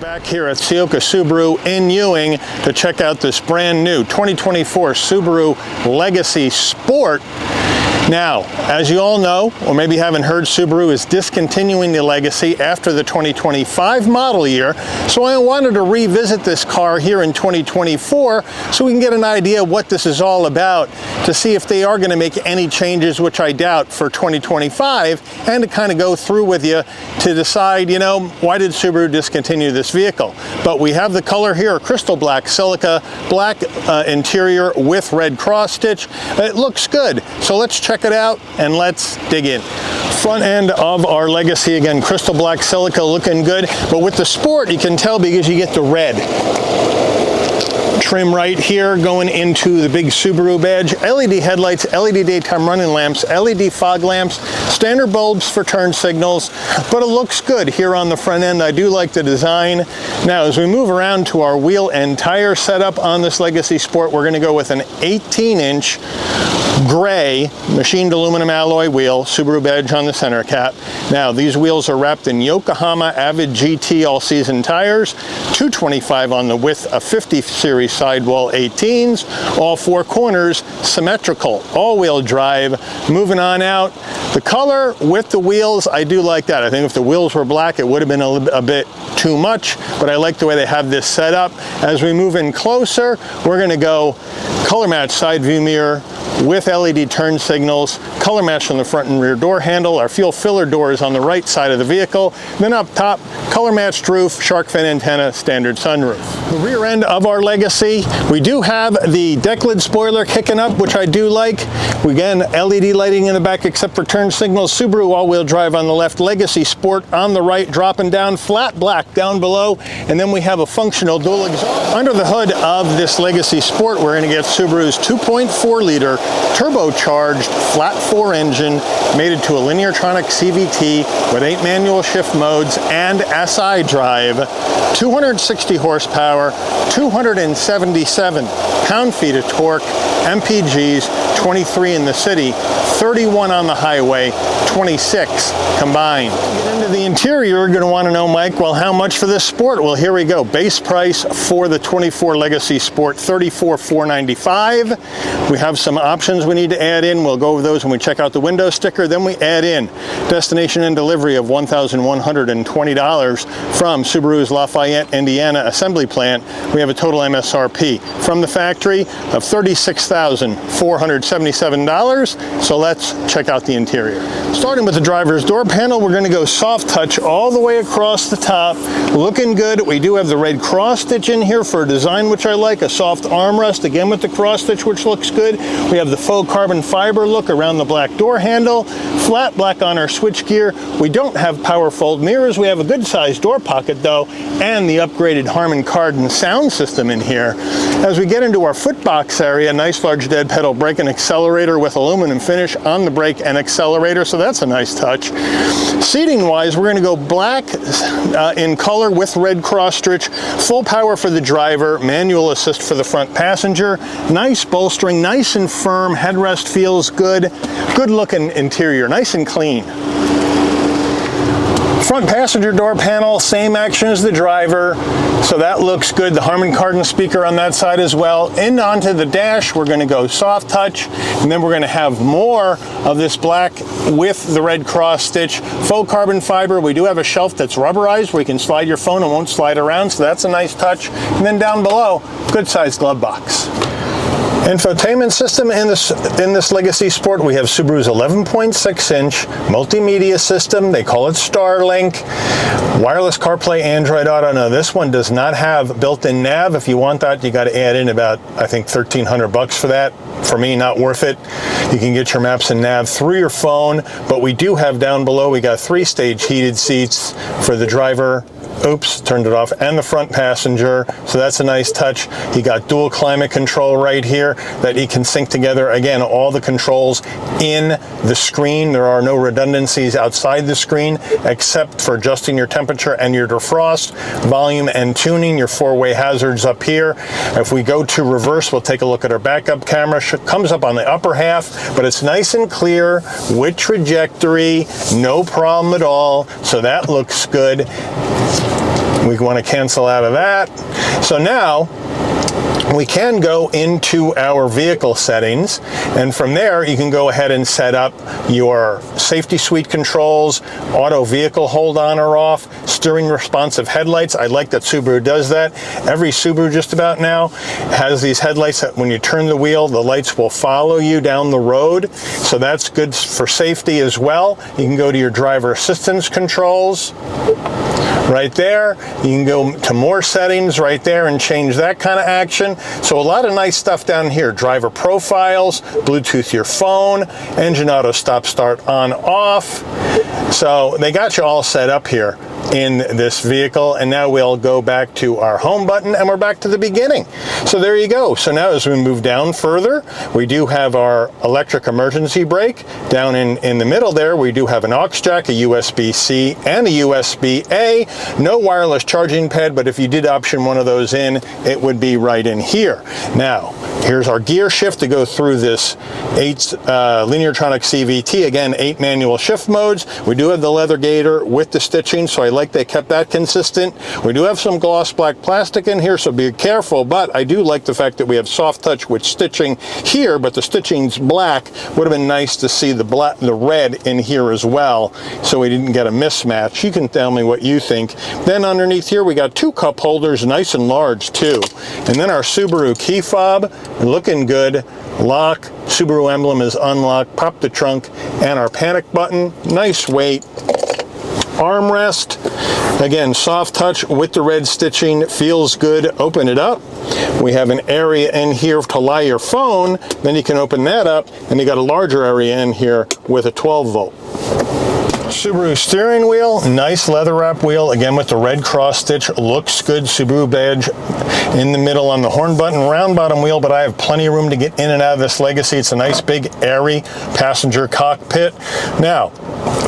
Back here at Ciocca Subaru in Ewing to check out this brand new 2024 Subaru Legacy Sport. Now, as you all know, or maybe haven't heard, Subaru is discontinuing the Legacy after the 2025 model year. So I wanted to revisit this car here in 2024 so we can get an idea what this is all about, to see if they are going to make any changes, which I doubt, for 2025, and to kind of go through with you to decide, you know, why did Subaru discontinue this vehicle? But we have the color here, crystal black silica, black interior with red cross stitch. It looks good. So let's check it out and let's dig in. Front end of our Legacy, again, crystal black silica, looking good. But with the Sport, you can tell because you get the red trim right here going into the big Subaru badge. LED headlights, LED daytime running lamps, LED fog lamps, standard bulbs for turn signals, but it looks good here on the front end. I do like the design. Now, as we move around to our wheel and tire setup on this Legacy Sport, we're going to go with an 18-inch gray machined aluminum alloy wheel, Subaru badge on the center cap. Now, these wheels are wrapped in Yokohama Avid GT all-season tires, 225 on the width of 50 series sidewall 18s, all four corners symmetrical, all-wheel drive. Moving on out, the color with the wheels, I do like that. I think if the wheels were black, it would have been a bit too much, but I like the way they have this set up. As we move in closer, we're going to go color match side view mirror with LED turn signals, color match on the front and rear door handle. Our fuel filler door is on the right side of the vehicle. Then up top, color matched roof, shark fin antenna, standard sunroof. The rear end of our Legacy, we do have the deck lid spoiler kicking up, which I do like. Again, LED lighting in the back except for turn signals. Subaru all-wheel drive on the left, Legacy Sport on the right, dropping down, flat black down below, and then we have a functional dual exhaust. Under the hood of this Legacy Sport, we're going to get Subaru's 2.4-liter turbocharged flat 4 engine, mated to a Lineartronic CVT with 8 manual shift modes and SI drive, 260 horsepower, 277 pound-feet of torque, MPGs, 23 in the city, 31 on the highway, 26 combined. Get into the interior, you're going to want to know, Mike, well, how much for this Sport? Well, here we go. Base price for the 24 Legacy Sport, $34,495. We have some options we need to add in. We'll go over those when we check out the window sticker. Then we add in destination and delivery of $1,120 from Subaru's Lafayette, Indiana assembly plant. We have a total MSRP from the factory of $36,477. So let's check out the interior. Starting with the driver's door panel, we're going to go soft touch all the way across the top. Looking good. We do have the red cross stitch in here for a design which I like, a soft armrest again with the cross stitch which looks good. We have the faux carbon fiber look around the black door handle, flat black on our switch gear. We don't have power fold mirrors. We have a good sized door pocket though, and the upgraded Herman Kardon sound system in here. As we get into our footbox area, nice large dead pedal brake and accelerator with aluminum finish on the brake and accelerator, so that's a nice touch. Seating wise, we're going to go black in color with red cross stitch, full power for the driver, manual assist for the front passenger, nice bolstering, nice and firm, headrest feels good, good looking interior, nice and clean. Front passenger door panel, same action as the driver, so that looks good. The Herman Kardon speaker on that side as well. In onto the dash, we're going to go soft touch, and then we're going to have more of this black with the red cross stitch. Faux carbon fiber. We do have a shelf that's rubberized where you can slide your phone and won't slide around, so that's a nice touch. And then down below, good sized glove box. Infotainment system in this Legacy Sport, we have Subaru's 11.6-inch multimedia system. They call it Starlink. Wireless CarPlay, Android Auto. Now, this one does not have built-in nav. If you want that, you got to add in about, I think, $1,300 for that. For me, not worth it. You can get your maps and nav through your phone, but we do have down below, we got 3-stage heated seats for the driver. Oops, turned it off, and the front passenger, so that's a nice touch. You got dual climate control right here that you can sync together. Again, all the controls in the screen. There are no redundancies outside the screen except for adjusting your temperature and your defrost, volume and tuning, your 4-way hazards up here. If we go to reverse, we'll take a look at our backup camera. Comes up on the upper half, but it's nice and clear with trajectory, no problem at all, so that looks good. We want to cancel out of that. So now we can go into our vehicle settings, and from there you can go ahead and set up your safety suite controls, auto vehicle hold on or off, steering responsive headlights. I like that Subaru does that. Every Subaru just about now has these headlights that when you turn the wheel, the lights will follow you down the road. So that's good for safety as well. You can go to your driver assistance controls right there. You can go to more settings right there and change that kind of action. So a lot of nice stuff down here. Driver profiles, Bluetooth your phone, engine auto stop start on off. So they got you all set up here in this vehicle, and now we'll go back to our home button and we're back to the beginning. So there you go. So now as we move down further, we do have our electric emergency brake. Down in the middle there, we do have an aux jack, a USB-C and a USB-A. No wireless charging pad, but if you did option one of those in, it would be right in here. Now, here's our gear shift to go through this 8 Lineartronic CVT. Again, 8 manual shift modes. We do have the leather gaiter with the stitching, so I like they kept that consistent. We do have some gloss black plastic in here, so be careful, but I do like the fact that we have soft touch with stitching here, but the stitching's black. Would have been nice to see the red in here as well, so we didn't get a mismatch. You can tell me what you think. Then underneath here, we got 2 cup holders, nice and large too. And then our Subaru key fob, looking good. Lock, Subaru emblem is unlocked, pop the trunk, and our panic button, nice weight. Armrest, again, soft touch with the red stitching, feels good. Open it up. We have an area in here to lie your phone, then you can open that up, and you got a larger area in here with a 12 volt. Subaru steering wheel, nice leather wrap wheel, again with the red cross stitch, looks good. Subaru badge in the middle on the horn button, round bottom wheel, but I have plenty of room to get in and out of this Legacy. It's a nice big airy passenger cockpit. Now,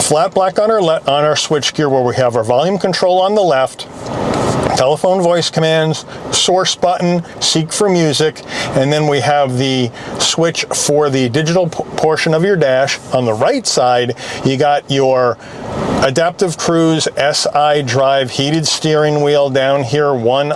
flat black on our switch gear where we have our volume control on the left, telephone voice commands, source button, seek for music, and then we have the switch for the digital portion of your dash. On the right side, you got your adaptive cruise, SI drive, heated steering wheel down here, one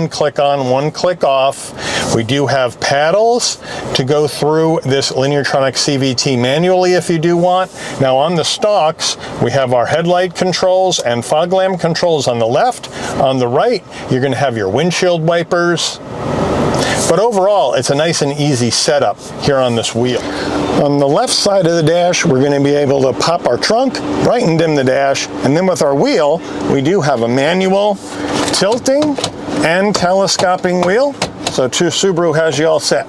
click on, one click off. We do have paddles to go through this Lineartronic CVT manually if you do want. Now on the stalks, we have our headlight controls and fog lamp controls on the left. On the right, you're going to have your windshield wipers. But overall, it's a nice and easy setup here on this wheel. On the left side of the dash, we're going to be able to pop our trunk, bright and dim the dash, and then with our wheel, we do have a manual tilting and telescoping wheel. So Subaru has you all set.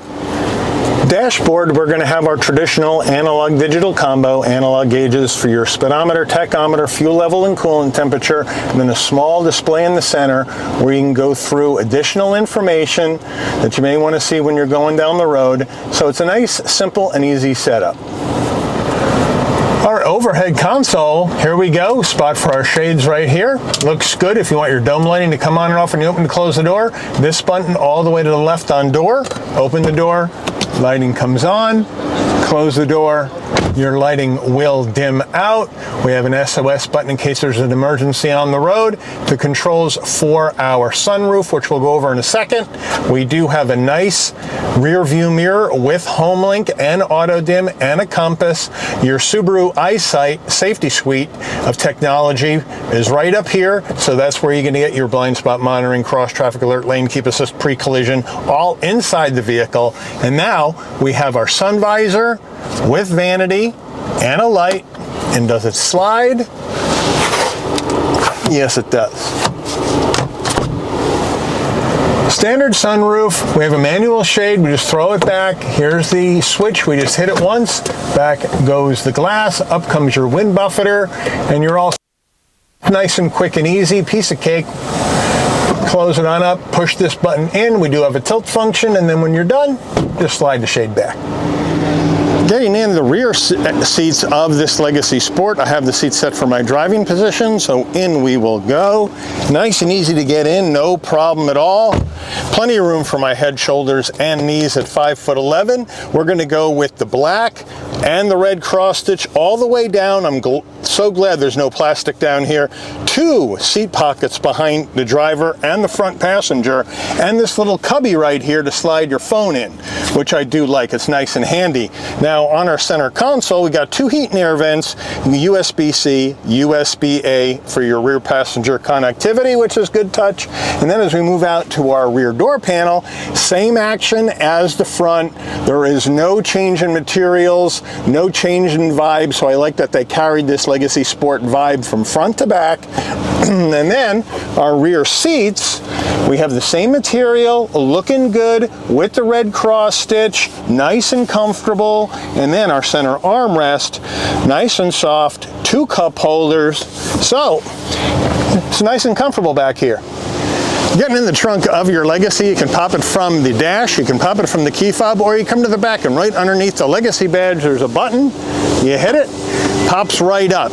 Dashboard, we're going to have our traditional analog digital combo, analog gauges for your speedometer, tachometer, fuel level and coolant temperature, and then a small display in the center where you can go through additional information that you may want to see when you're going down the road. So it's a nice, simple, and easy setup. Our overhead console, here we go, spot for our shades right here. Looks good if you want your dome lighting to come on and off when you open and close the door. This button all the way to the left on door, open the door, lighting comes on, close the door, your lighting will dim out. We have an SOS button in case there's an emergency on the road. The controls for our sunroof, which we'll go over in a second. We do have a nice rear view mirror with HomeLink and auto dim and a compass. Your Subaru EyeSight safety suite of technology is right up here. So that's where you're going to get your blind spot monitoring, cross traffic alert, lane keep assist, pre-collision, all inside the vehicle. And now we have our sun visor with vanity and a light. And does it slide? Yes, it does. Standard sunroof, we have a manual shade, we just throw it back. Here's the switch, we just hit it once, back goes the glass, up comes your wind buffeter, and you're all nice and quick and easy, piece of cake. Close it on up, push this button in, we do have a tilt function, and then when you're done, just slide the shade back. Getting in the rear seats of this Legacy Sport, I have the seat set for my driving position, so in we will go. Nice and easy to get in, no problem at all. Plenty of room for my head, shoulders, and knees at 5'11". We're going to go with the black and the red cross stitch all the way down. I'm so glad there's no plastic down here. 2 seat pockets behind the driver and the front passenger, and this little cubby right here to slide your phone in, which I do like. It's nice and handy. Now on our center console, we got 2 heat and air vents, USB-C, USB-A for your rear passenger connectivity, which is good touch. And then as we move out to our rear door panel, same action as the front. There is no change in materials, no change in vibe, so I like that they carried this Legacy Sport vibe from front to back. And then our rear seats, we have the same material, looking good with the red cross stitch, nice and comfortable. And then our center armrest, nice and soft, 2 cup holders. So it's nice and comfortable back here. Getting in the trunk of your Legacy, you can pop it from the dash, you can pop it from the key fob, or you come to the back and right underneath the Legacy badge, there's a button. You hit it, pops right up.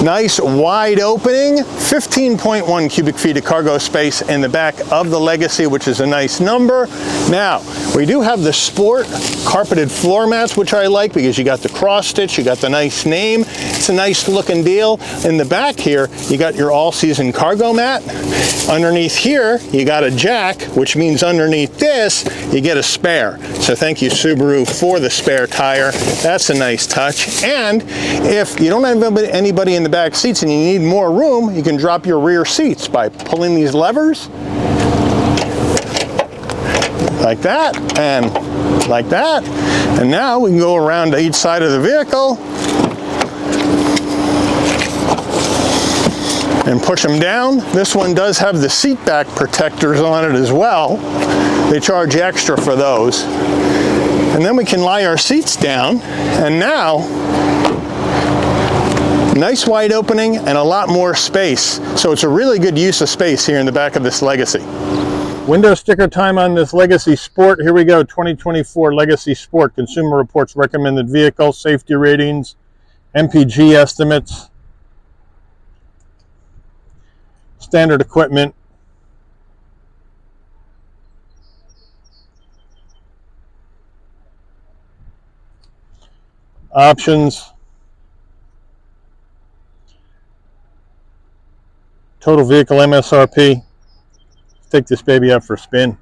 Nice wide opening, 15.1 cubic feet of cargo space in the back of the Legacy, which is a nice number. Now, we do have the Sport carpeted floor mats, which I like because you got the cross stitch, you got the nice name. It's a nice looking deal. In the back here, you got your all-season cargo mat. Underneath here, you got a jack, which means underneath this, you get a spare. So thank you, Subaru, for the spare tire. That's a nice touch. And if you don't have anybody in the back seats and you need more room, you can drop your rear seats by pulling these levers like that and like that. And now we can go around to each side of the vehicle and push them down. This one does have the seat back protectors on it as well. They charge extra for those. And then we can lie our seats down, and now nice wide opening and a lot more space. So it's a really good use of space here in the back of this Legacy. Window sticker time on this Legacy Sport. Here we go, 2024 Legacy Sport. Consumer Reports recommended vehicle, safety ratings, MPG estimates, standard equipment. Options. Total vehicle MSRP. Let's take this baby out for a spin.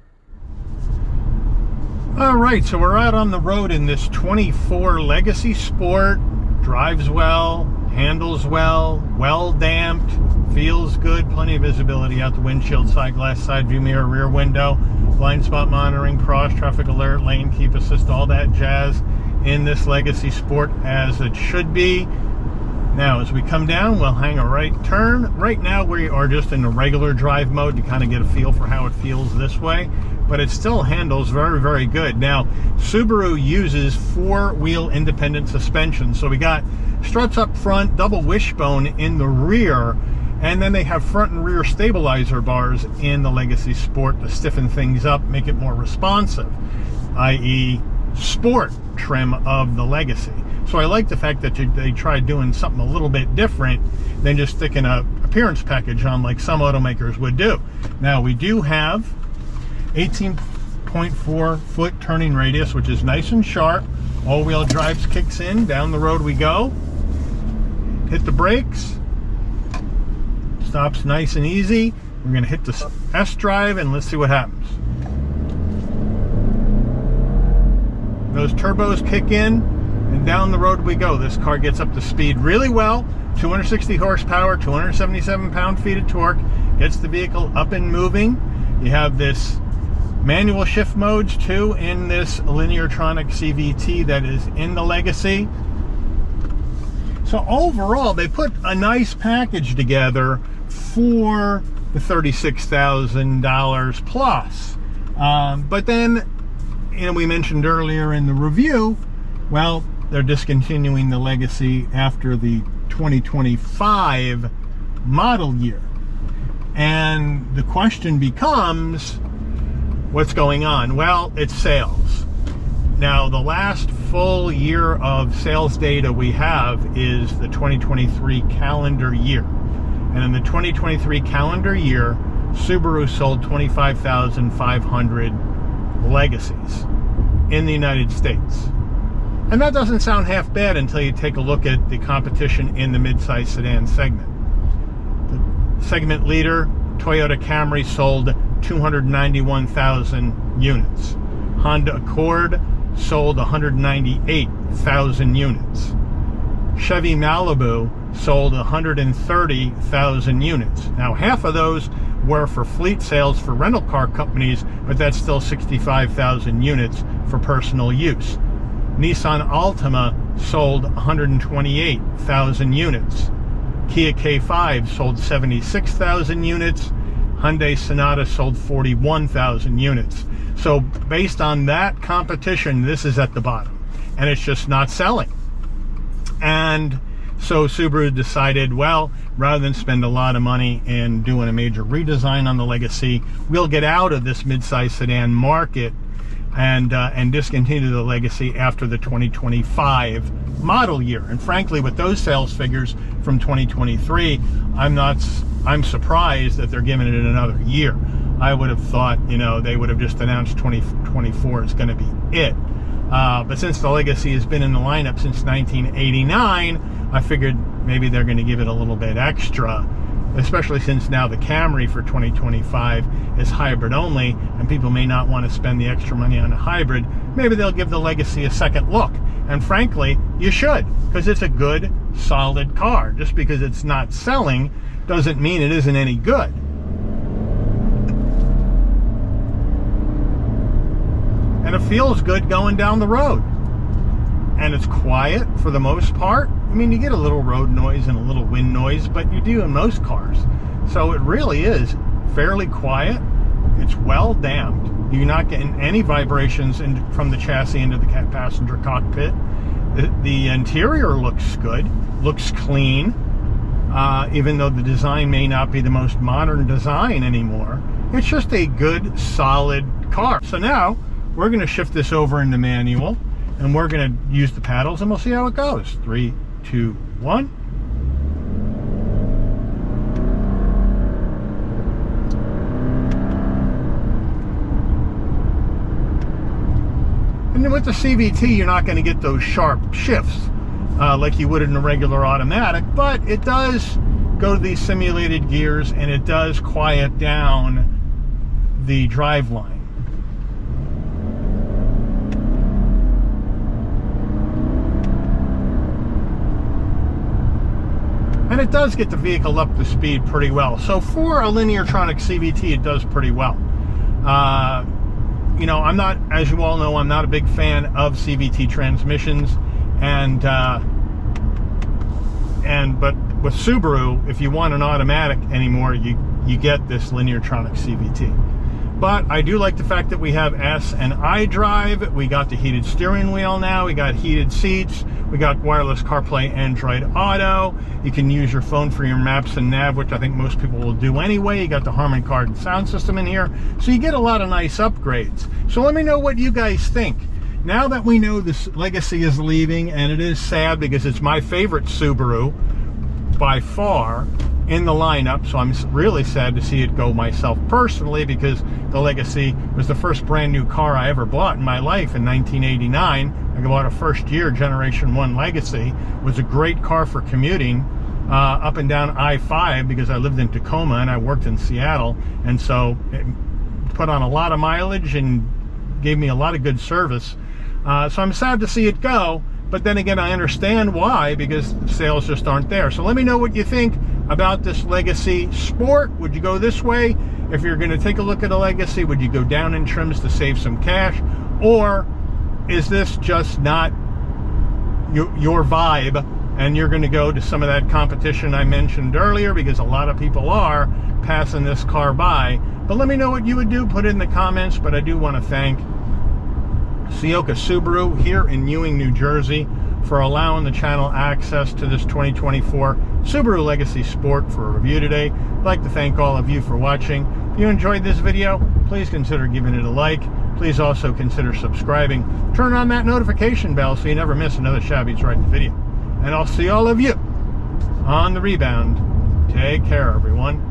All right, so we're out on the road in this 24 Legacy Sport. Drives well, handles well, well damped, feels good, plenty of visibility out the windshield, side glass, side view mirror, rear window, blind spot monitoring, cross traffic alert, lane keep assist, all that jazz in this Legacy Sport as it should be. Now, as we come down, we'll hang a right turn. Right now, we are just in a regular drive mode to kind of get a feel for how it feels this way, but it still handles very, very good. Now, Subaru uses 4-wheel independent suspension. So we got struts up front, double wishbone in the rear, and then they have front and rear stabilizer bars in the Legacy Sport to stiffen things up, make it more responsive, i.e. sport trim of the Legacy. So I like the fact that they tried doing something a little bit different than just sticking a appearance package on like some automakers would do. Now we do have 18.4 foot turning radius, which is nice and sharp. All-wheel drives kicks in, down the road we go. Hit the brakes. Stops nice and easy. We're gonna hit the S drive and let's see what happens. Those turbos kick in, and down the road we go. This car gets up to speed really well. 260 horsepower, 277 pound-feet of torque. Gets the vehicle up and moving. You have this manual shift modes too in this Lineartronic CVT that is in the Legacy. So overall, they put a nice package together for the $36,000 plus. But then, we mentioned earlier in the review, well, they're discontinuing the Legacy after the 2025 model year. And the question becomes, what's going on? Well, it's sales. Now, the last full year of sales data we have is the 2023 calendar year. And in the 2023 calendar year, Subaru sold 25,500 Legacies in the United States. And that doesn't sound half bad until you take a look at the competition in the midsize sedan segment. The segment leader, Toyota Camry, sold 291,000 units. Honda Accord sold 198,000 units. Chevy Malibu sold 130,000 units. Now, half of those were for fleet sales for rental car companies, but that's still 65,000 units for personal use. Nissan Altima sold 128,000 units. Kia K5 sold 76,000 units. Hyundai Sonata sold 41,000 units. So based on that competition, this is at the bottom, and it's just not selling. And so Subaru decided, well, rather than spend a lot of money in doing a major redesign on the Legacy, we'll get out of this midsize sedan market and discontinue the Legacy after the 2025 model year. And frankly, with those sales figures from 2023, I'm surprised that they're giving it another year. I would have thought, you know, they would have just announced 2024 is going to be it. But since the Legacy has been in the lineup since 1989, I figured maybe they're going to give it a little bit extra, especially since now the Camry for 2025 is hybrid only, and people may not want to spend the extra money on a hybrid. Maybe they'll give the Legacy a second look. And frankly, you should, because it's a good, solid car. Just because it's not selling doesn't mean it isn't any good. And it feels good going down the road. And it's quiet for the most part. I mean, you get a little road noise and a little wind noise, but you do in most cars. So it really is fairly quiet. It's well damped. You're not getting any vibrations from the chassis into the passenger cockpit. The interior looks good, looks clean, even though the design may not be the most modern design anymore. It's just a good, solid car. So now we're going to shift this over into manual, and we're going to use the paddles, and we'll see how it goes. 3, 2, 1. And then with the CVT, you're not going to get those sharp shifts like you would in a regular automatic, but it does go to these simulated gears, and it does quiet down the driveline. And it does get the vehicle up to speed pretty well. So for a Lineartronic CVT, it does pretty well. You know, I'm not, as you all know, I'm not a big fan of CVT transmissions, but with Subaru, if you want an automatic anymore, you get this Lineartronic CVT. But I do like the fact that we have S and iDrive. We got the heated steering wheel now. We got heated seats. We got wireless CarPlay, Android Auto. You can use your phone for your maps and nav, which I think most people will do anyway. You got the Herman card and sound system in here. So you get a lot of nice upgrades. So let me know what you guys think. Now that we know this Legacy is leaving, and it is sad because it's my favorite Subaru by far in the lineup, so I'm really sad to see it go myself personally, because the Legacy was the first brand new car I ever bought in my life in 1989. I bought a first year Generation 1 Legacy. It was a great car for commuting up and down I-5, because I lived in Tacoma and I worked in Seattle, and so it put on a lot of mileage and gave me a lot of good service. So I'm sad to see it go, but then again, I understand why, because sales just aren't there. So let me know what you think about this Legacy Sport. Would you go this way? If you're going to take a look at a Legacy, would you go down in trims to save some cash? Or is this just not your vibe, and you're going to go to some of that competition I mentioned earlier, because a lot of people are passing this car by? But let me know what you would do. Put it in the comments. But I do want to thank Ciocca Subaru here in Ewing, New Jersey, for allowing the channel access to this 2024 Subaru Legacy Sport for a review today. I'd like to thank all of you for watching. If you enjoyed this video, please consider giving it a like. Please also consider subscribing. Turn on that notification bell so you never miss another Shabby's Right video. And I'll see all of you on the rebound. Take care, everyone.